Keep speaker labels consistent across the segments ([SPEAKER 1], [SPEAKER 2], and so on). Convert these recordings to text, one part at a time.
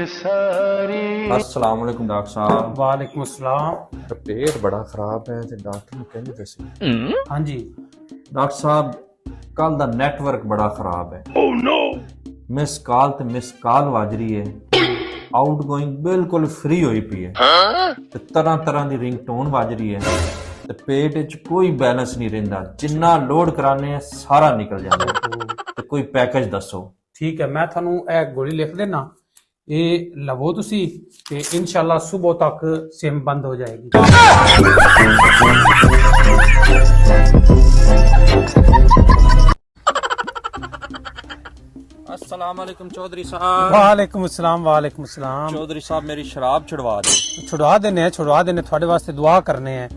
[SPEAKER 1] अस्सलाम वालेकुम डॉक्टर साहब।
[SPEAKER 2] वालेकुम अस्सलाम।
[SPEAKER 1] पेट बड़ा खराब है ते डॉक्टर ने कहंदे पए
[SPEAKER 2] हाँ जी।
[SPEAKER 1] डॉक्टर साहब कल दा नेटवर्क बड़ा खराब है। Oh no. मिस कॉल वज रही है, आउटगोइंग बिल्कुल फ्री होई पई है ते तरह तरह दी रिंगटोन वज रही है ते पेट विच कोई बैलेंस नहीं रहिंदा, जिन्ना लोड कराने सारा निकल जांदा ते कोई पैकेज दसो।
[SPEAKER 2] ठीक है, मैं थानू ए गोली लिख देना, ये लवो तुसी ते इंशाल्लाह सुबह तक सिम बंद हो जाएगी।
[SPEAKER 1] अस्सलाम वालेकुम चौधरी साहब।
[SPEAKER 2] वालेकुम अस्सलाम। वालेकुम अस्सलाम।
[SPEAKER 1] चौधरी साहब मेरी शराब छुड़वा दे।
[SPEAKER 2] छुड़वा देने थोड़े वास्ते दुआ करने हैं।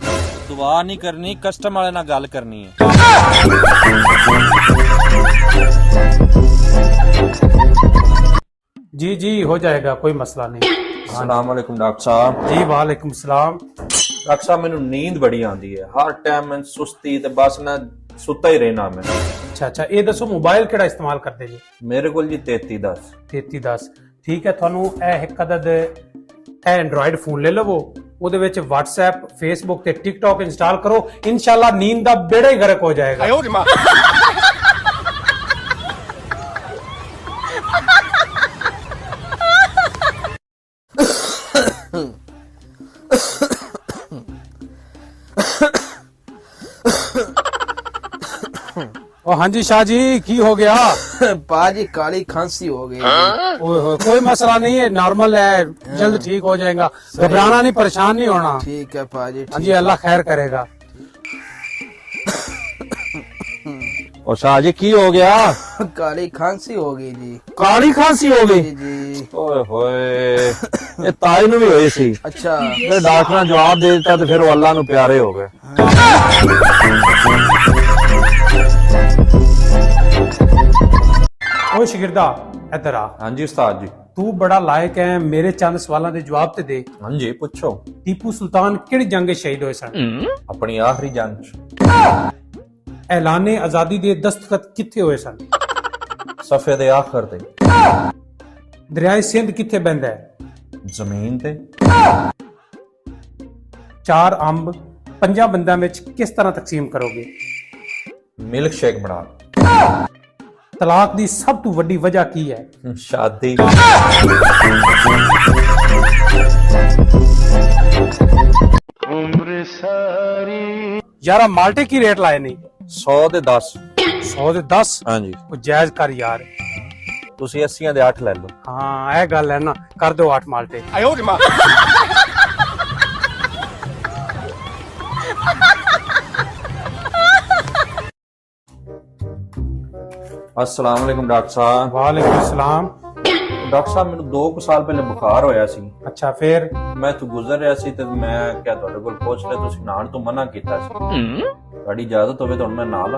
[SPEAKER 1] दुआ नहीं करनी, कस्टम वाले नाल गल करनी है।
[SPEAKER 2] जी जी हो जाएगा, कोई मसला नहीं।
[SPEAKER 1] अस्सलाम वालेकुम डॉक्टर साहब।
[SPEAKER 2] जी वालेकुम सलाम।
[SPEAKER 1] डॉक्टर साहब मैनू नींद बड़ी आंदी है, हर टाइम मैं सुस्ती ते बस ना सुता ही रहना मैं।
[SPEAKER 2] अच्छा अच्छा, ये दसो मोबाइल केड़ा इस्तेमाल करते जी?
[SPEAKER 1] मेरे को जी 3310।
[SPEAKER 2] 3310 ठीक है। थानू एक अदद एंड्रॉइड फोन ले लवो, ਉਹਦੇ ਵਿੱਚ WhatsApp, Facebook ਤੇ TikTok ਇੰਸਟਾਲ ਕਰੋ, ਇਨਸ਼ਾਅੱਲਾ ਨੀਂਦ ਦਾ ਬੇੜਾ ਹੀ ਗਰਕ ਹੋ ਜਾਏਗਾ। ओ हाँ जी शाह जी, की हो गया?
[SPEAKER 3] पाजी काली खांसी हो गई।
[SPEAKER 2] ओए कोई मसला नहीं है, नॉर्मल है, जल्द ठीक हो जाएगा। घबराना नहीं, परेशान नहीं होना।
[SPEAKER 3] ठीक है पाजी।
[SPEAKER 2] हाँ जी, अल्लाह खैर करेगा।
[SPEAKER 1] और शाह जी की हो गया?
[SPEAKER 3] काली खांसी हो गई जी।
[SPEAKER 1] काली खांसी हो गई
[SPEAKER 3] जी।
[SPEAKER 1] ओए होए, ये ताई नु भी होई सी।
[SPEAKER 3] अच्छा,
[SPEAKER 1] फिर डॉक्टर ने जवाब दे दिता तो फिर वो अल्लाह नु प्यारे हो गए।
[SPEAKER 2] ओ शिगिर्दा इधर आ।
[SPEAKER 1] हाँ जी उस्ताद जी।
[SPEAKER 2] तू बड़ा लायक है, मेरे चंद सवालों के जवाब ते दे।
[SPEAKER 1] हाँ जी पूछो।
[SPEAKER 2] टीपू सुल्तान किहड़ी जंग विच शहीद होए सन?
[SPEAKER 1] अपनी आखिरी जंग च।
[SPEAKER 2] ऐलाने आजादी दे दस्तखत किथे होए सन?
[SPEAKER 1] सफे दे आखिर ते।
[SPEAKER 2] दरियाए सिंध किथे बहंदा है?
[SPEAKER 1] जमीन ते।
[SPEAKER 2] 4 अंब 5 बंदा विच किस तरह तकसीम करोगे?
[SPEAKER 1] मिल्क शेक बना।
[SPEAKER 2] तलाक दी सब तो वड्डी वजह की है?
[SPEAKER 1] शादी।
[SPEAKER 4] उम्र सारी
[SPEAKER 2] यारा माल्टे की रेट लाए नहीं?
[SPEAKER 1] 100 दे 10।
[SPEAKER 2] 100 दे 10?
[SPEAKER 1] हाँ जी।
[SPEAKER 2] ਉਹ ਜਾਇਜ਼ ਕਰ ਯਾਰ।
[SPEAKER 1] ਤੁਸੀਂ 80 ਦੇ 8 ਲੈ ਲਓ।
[SPEAKER 2] ਹਾਂ ਇਹ ਗੱਲ ਹੈ ਨਾ, ਕਰ ਦਿਓ 8 ਮਾਲਟੇ।
[SPEAKER 1] अस्सलाम वालेकुम डॉक्टर साहब।
[SPEAKER 2] वालेकुम अस्सलाम।
[SPEAKER 1] डॉक्टर साहब ਮੈਨੂੰ 2 ਸਾਲ ਪਹਿਲੇ ਬੁਖਾਰ ਹੋਇਆ ਸੀ।
[SPEAKER 2] ਅੱਛਾ ਫਿਰ?
[SPEAKER 1] ਮੈਂ ਤੋਂ ਗੁਜ਼ਰ ਰਿਹਾ ਸੀ ਤੇ ਮੈਂ ਕਿਹਾ ਤੁਹਾਡੇ ਕੋਲ ਪੁੱਛ ਲੈ, ਤੁਸੀਂ ਨਾਣ ਤੋਂ ਮਨਾ ਕੀਤਾ ਸੀ। ਤੁਹਾਡੀ ਇਜਾਜ਼ਤ ਹੋਵੇ ਤਾਂ ਹੁਣ ਮੈਂ ਨਾਲ ਆ।